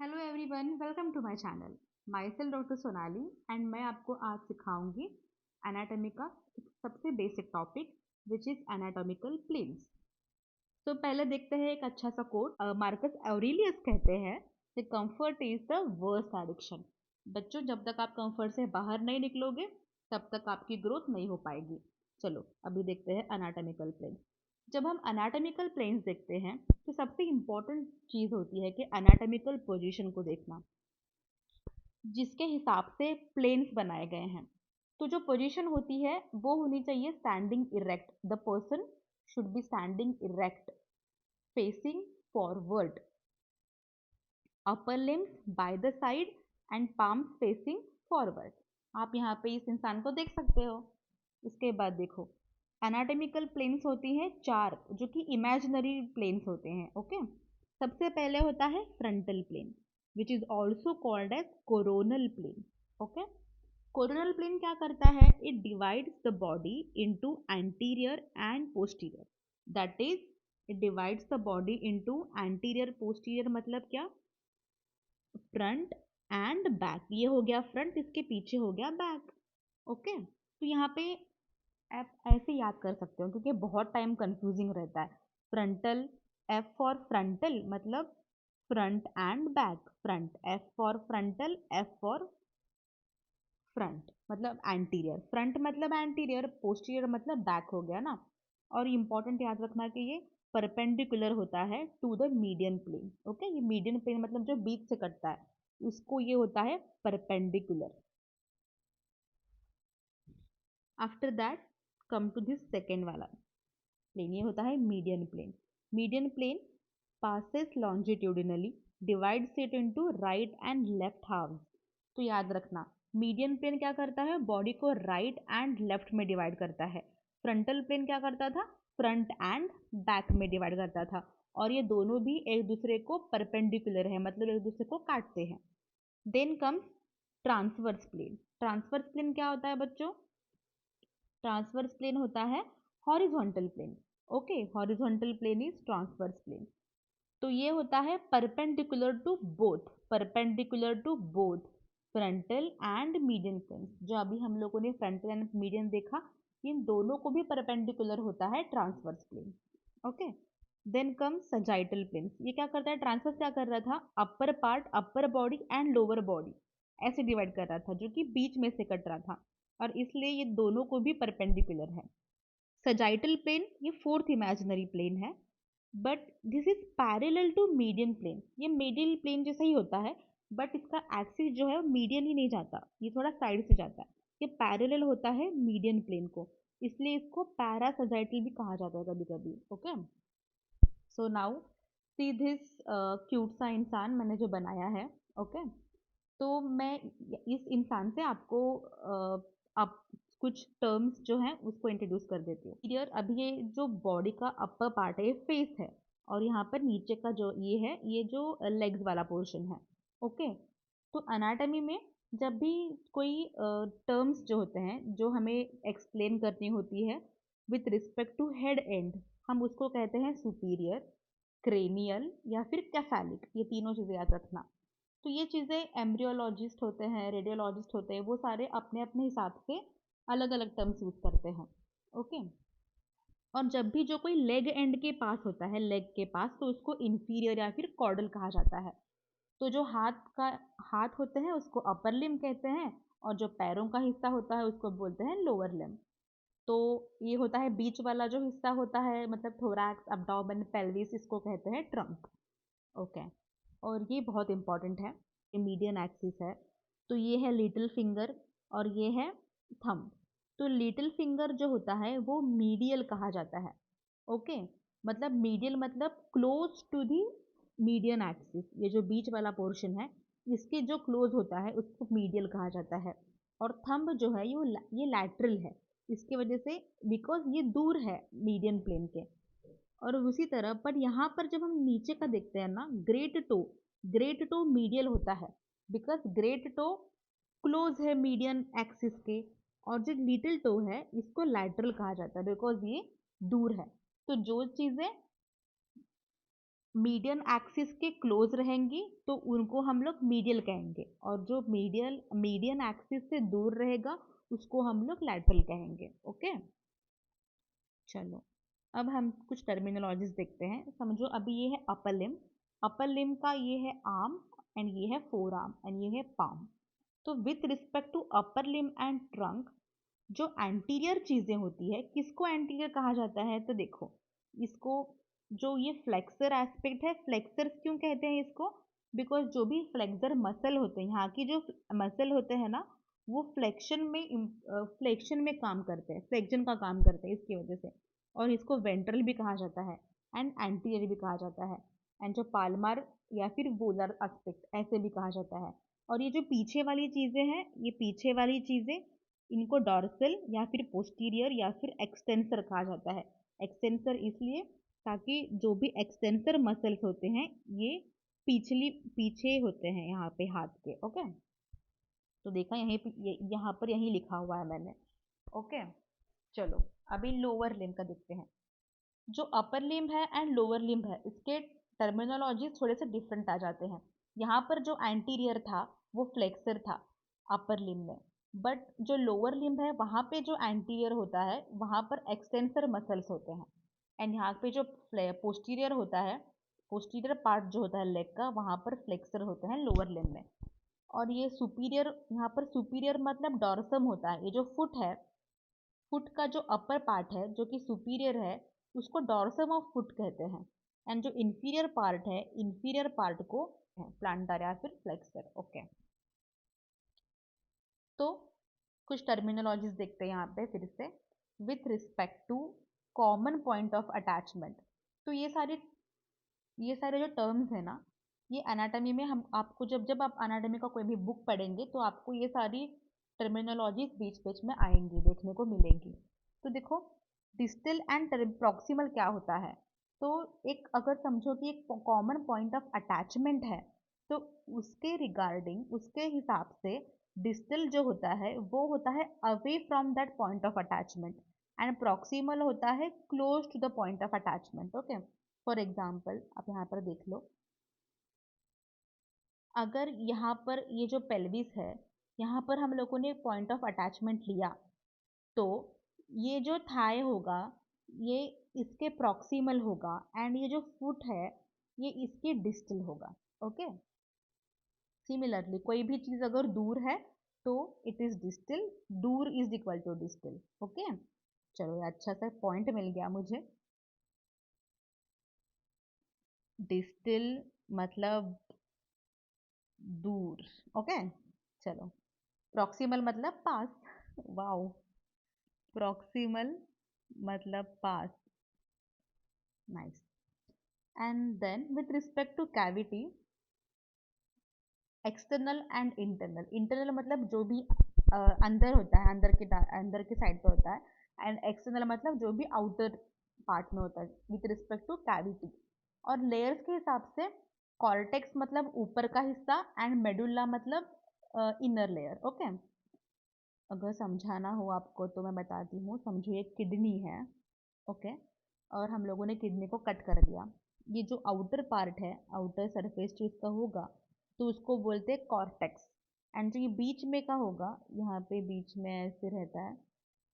Hello everyone, welcome to my channel. Myself doctor Sonali and मैं आपको आज सिखाऊंगी एनाटॉमी का एक सबसे basic topic which is anatomical planes. तो पहले देखते हैं एक अच्छा सा कोट। मार्कस एवरेलियस कहते हैं कि comfort is the worst addiction. बच्चों, जब तक आप कंफर्ट से बाहर नहीं निकलोगे तब तक आपकी ग्रोथ नहीं हो पाएगी। चलो अभी देखते हैं एनाटॉमिकल प्लेन्स। जब हम एनाटॉमिकल प्लेन्स देखते हैं तो सबसे इम्पोर्टेंट चीज़ होती है कि एनाटॉमिकल पोजीशन को देखना, जिसके हिसाब से प्लेन्स बनाए गए हैं। तो जो पोजीशन होती है वो होनी चाहिए standing erect. The person should be standing erect, facing forward, upper limbs by the side and palms facing forward। आप यहाँ पे इस इंसान को देख सकते हो। इसके बाद देखो, एनाटॉमिकल प्लेन्स होती हैं चार, जो कि इमेजिनरी प्लेन्स होते हैं। ओके, सबसे पहले होता है frontal plane which is also called as coronal plane. Okay, coronal plane क्या करता है? It divides the body into anterior and posterior. That is, it divides the body into anterior posterior. मतलब क्या? Front and back. ये हो गया front, इसके पीछे हो गया बैक। ओके, तो यहाँ पे आप ऐसे याद कर सकते हो क्योंकि बहुत टाइम कंफ्यूजिंग रहता है। फ्रंटल, एफ फॉर फ्रंटल मतलब front and back. Front, F for frontal, F for front मतलब एंटीरियर। फ्रंट मतलब एंटीरियर, पोस्टीरियर मतलब बैक हो गया ना। और इंपॉर्टेंट याद रखना कि ये परपेंडिकुलर होता है to the median plane. Okay, ये मीडियन प्लेन मतलब जो बीच से कटता है उसको ये होता है perpendicular. After that come to this second वाला प्लेन, ये होता है median plane. Median plane passes longitudinally, divides it into right and left halves। तो याद रखना, मीडियन प्लेन क्या करता है? बॉडी को राइट एंड लेफ्ट में डिवाइड करता है। फ्रंटल प्लेन क्या करता था? फ्रंट एंड बैक में डिवाइड करता था। और ये दोनों भी एक दूसरे को परपेंडिकुलर है, मतलब एक दूसरे को काटते हैं। Then comes transverse plane. Transverse plane क्या होता है बच्चों? ट्रांसवर्स प्लेन होता है horizontal plane. Okay, horizontal plane is transverse plane. तो ये होता है perpendicular to both, perpendicular to both frontal and median plane. जो अभी हम लोगों ने फ्रंटल एंड मीडियन देखा, इन दोनों को भी परपेंडिकुलर होता है transverse plane. Okay, then come sagittal plane. ये क्या करता है? ट्रांसवर्स क्या कर रहा था? Upper part, upper body and lower body ऐसे डिवाइड कर रहा था, जो कि बीच में से कट रहा था, और इसलिए ये दोनों को भी परपेंडिकुलर है। सजाइटल प्लेन ये फोर्थ इमेजिनरी प्लेन है, but this is parallel to median plane. ये मीडियन प्लेन जैसा ही होता है, बट इसका एक्सिस जो है मीडियन ही नहीं जाता, ये थोड़ा साइड से जाता है। ये पैरेलल होता है मीडियन प्लेन को, इसलिए इसको पैरासजाइटल भी कहा जाता है कभी कभी। Okay, so now see this cute सा इंसान मैंने जो बनाया है। ओके, तो मैं इस इंसान से आपको आप कुछ टर्म्स जो हैं उसको इंट्रोड्यूस कर देती हूँ। क्लियर? अभी ये जो बॉडी का अपर पार्ट है ये फेस है, और यहाँ पर नीचे का जो ये है, ये जो लेग्स वाला पोर्शन है। ओके, तो अनाटमी में जब भी कोई टर्म्स जो होते हैं जो हमें एक्सप्लेन करनी होती है with respect to head and, हम उसको कहते हैं सुपीरियर, क्रेनियल या फिर कैफेलिक। ये तीनों चीज़ें याद रखना। तो ये चीज़ें एम्ब्रियोलॉजिस्ट होते हैं, रेडियोलॉजिस्ट होते हैं, वो सारे अपने अपने हिसाब से अलग अलग टर्म्स यूज करते हैं। ओके, और जब भी जो कोई लेग एंड के पास होता है, लेग के पास, तो उसको इंफीरियर या फिर कॉर्डल कहा जाता है। तो जो हाथ होते हैं उसको अपर लिम्ब कहते हैं, और जो पैरों का हिस्सा होता है उसको बोलते हैं लोअर लिम्ब। तो ये होता है बीच वाला जो हिस्सा होता है, मतलब थोरैक्स, अब्डोमेन, पेल्विस, इसको कहते हैं ट्रंक। ओके, और ये बहुत इंपॉर्टेंट है, ये मीडियन एक्सिस है। तो ये है लिटिल फिंगर और ये है थंब। तो लिटिल फिंगर जो होता है वो मीडियल कहा जाता है। ओके, मतलब मीडियल मतलब close to the median axis. ये जो बीच वाला पोर्शन है इसके जो क्लोज होता है उसको मीडियल कहा जाता है। और थंब जो है ये लैटरल है, इसकी वजह से, बिकॉज ये दूर है मीडियन प्लेन के। और उसी तरह पर यहाँ पर जब हम नीचे का देखते हैं ना, ग्रेट टो मीडियल होता है, बिकॉज ग्रेट टो क्लोज है मीडियन एक्सिस के। और जो लिटिल टो है इसको लैटरल कहा जाता है, बिकॉज ये दूर है। तो जो चीज़ें मीडियन एक्सिस के क्लोज रहेंगी तो उनको हम लोग मीडियल कहेंगे, और जो मीडियन एक्सिस से दूर रहेगा उसको हम लोग लैटरल कहेंगे। ओके, चलो अब हम कुछ टर्मिनोलॉजीज देखते हैं। समझो अभी ये है अपर लिम का ये है आर्म, एंड ये है फोर आर्म, एंड ये है पाम। तो with respect to upper limb and trunk, जो एंटीरियर चीजें होती है, किसको एंटीरियर कहा जाता है? तो देखो, इसको जो ये फ्लेक्सर एस्पेक्ट है, फ्लेक्सर क्यों कहते हैं इसको? बिकॉज जो भी फ्लेक्सर मसल होते हैं, यहाँ की जो मसल होते हैं ना, वो फ्लेक्शन में काम करते हैं, फ्लेक्शन का काम करते हैं इसकी वजह से। और इसको वेंट्रल भी कहा जाता है एंड एंटीरियर भी कहा जाता है, एंड जो पाल्मार या फिर वोलर एस्पेक्ट ऐसे भी कहा जाता है। और ये जो पीछे वाली चीजें हैं, ये पीछे वाली चीजें, इनको डॉर्सल या फिर पोस्टीरियर या फिर एक्सटेंसर कहा जाता है। एक्सटेंसर इसलिए ताकि जो भी एक्सटेंसर मसल्स होते हैं ये पीछे होते हैं यहाँ पे हाथ के। ओके, तो देखा यहीं पे, यहाँ पर यहीं लिखा हुआ है मैंने। ओके, चलो अभी लोअर लिम्ब का देखते हैं। जो अपर लिम्ब है एंड लोअर लिम्ब है, इसके टर्मिनोलॉजी थोड़े से डिफरेंट आ जाते हैं। यहाँ पर जो एंटीरियर था वो फ्लेक्सर था अपर लिम्ब में, बट जो लोअर लिम्ब है वहाँ पे जो एंटीरियर होता है वहाँ पर एक्सटेंसर मसल्स होते हैं, एंड यहाँ पे जो पोस्टीरियर होता है, पोस्टीरियर पार्ट जो होता है लेग का, वहाँ पर फ्लेक्सर होते हैं लोअर लिम्ब में। और ये सुपीरियर, यहाँ पर सुपीरियर मतलब डॉर्सम होता है। ये जो फुट है, फुट का जो अपर पार्ट है जो कि सुपीरियर है, उसको डॉर्सम ऑफ फुट कहते हैं, एंड जो इंफीरियर पार्ट है, इंफीरियर पार्ट को प्लांटर या फिर फ्लेक्सर। ओके, तो कुछ टर्मिनोलॉजीज देखते हैं यहाँ पे फिर से। With respect to common point of attachment, तो ये सारे जो टर्म्स है ना, ये एनाटॉमी में हम आपको जब जब आप एनाटॉमी का कोई भी बुक पढ़ेंगे तो आपको ये सारी टर्मिनोलॉजीज बीच बीच में आएंगी, देखने को मिलेंगी। तो देखो, डिस्टल एंड प्रॉक्सिमल क्या होता है? तो एक अगर समझो कि एक कॉमन पॉइंट ऑफ अटैचमेंट है, तो उसके रिगार्डिंग, उसके हिसाब से डिस्टल जो होता है वो होता है away from that point of attachment, and proximal होता है close to the point of attachment. Okay, for example आप यहाँ पर देख लो, अगर यहाँ पर ये जो पेल्विस है, यहाँ पर हम लोगों ने पॉइंट ऑफ अटैचमेंट लिया, तो ये जो थाई होगा ये इसके प्रॉक्सिमल होगा, एंड ये जो फुट है ये इसके डिस्टल होगा। ओके, सिमिलरली कोई भी चीज़ अगर दूर है तो इट इज़ डिस्टल, दूर is equal to distal. Okay, चलो ये अच्छा सा पॉइंट मिल गया मुझे। डिस्टल मतलब दूर। ओके, चलो प्रॉक्सिमल मतलब पास। वाओ, प्रॉक्सिमल मतलब पास, nice. And then with respect to cavity, external and internal. Internal मतलब जो भी अंदर होता है, अंदर के साइड पे होता है, एंड एक्सटर्नल मतलब जो भी आउटर पार्ट में होता है विथ रिस्पेक्ट टू कैविटी। और लेयर्स के हिसाब से कॉर्टेक्स मतलब ऊपर का हिस्सा, एंड मेडुला मतलब इनर लेयर। ओके, अगर समझाना हो आपको तो मैं बताती हूँ। समझो एक किडनी है, ओके, और हम लोगों ने किडनी को कट कर दिया। ये जो आउटर पार्ट है, आउटर सरफेस जो इसका होगा, तो उसको बोलते हैं कॉर्टेक्स। एंड जो ये बीच में का होगा, यहाँ पे बीच में ऐसे रहता है,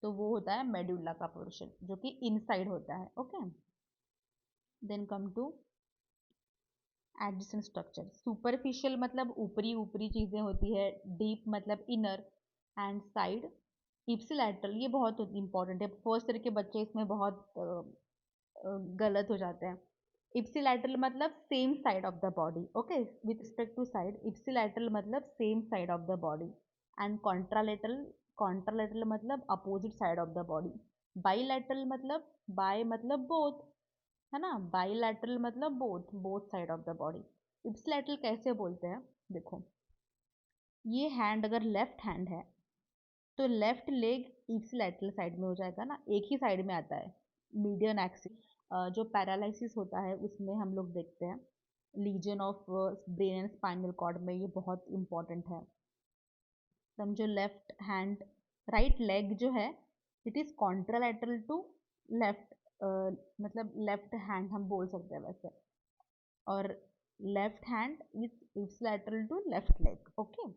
तो वो होता है मेडुला का पोर्शन जो कि इनसाइड होता है। Okay, then come to adjacent structure. Superficial मतलब ऊपरी ऊपरी चीज़ें होती है, डीप मतलब इनर, एंड साइड। इप्सिलैटरल ये बहुत इंपॉर्टेंट है, फर्स्ट ईयर के बच्चे इसमें बहुत गलत हो जाते हैं। इप्सिलैटरल मतलब same side of the body. Okay, with respect to side, ipsilateral मतलब same side of the body, and contralateral, contralateral मतलब opposite side of the body. Bilateral मतलब, बाय मतलब बोथ, है ना, बाईलैटरल मतलब both, both side of the body. Ipsilateral कैसे बोलते हैं? देखो, ये हैंड अगर लेफ्ट हैंड है तो लेफ्ट लेग ईप्सिलैटरल साइड में हो जाएगा ना, एक ही साइड में आता है, मीडियन एक्सिस। जो पैरालिसिस होता है उसमें हम लोग देखते हैं, lesion of brain and spinal cord में ये बहुत इंपॉर्टेंट है। समझो लेफ्ट हैंड, राइट लेग जो है, it is contralateral to left, मतलब लेफ्ट हैंड हम बोल सकते हैं वैसे। or left hand is ipsilateral to left leg. Okay.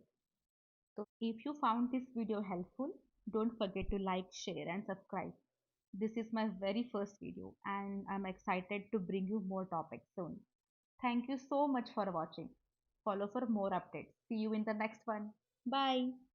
So if you found this video helpful, don't forget to like, share and subscribe. This is my very first video and I'm excited to bring you more topics soon. Thank you so much for watching. Follow for more updates. See you in the next one. Bye.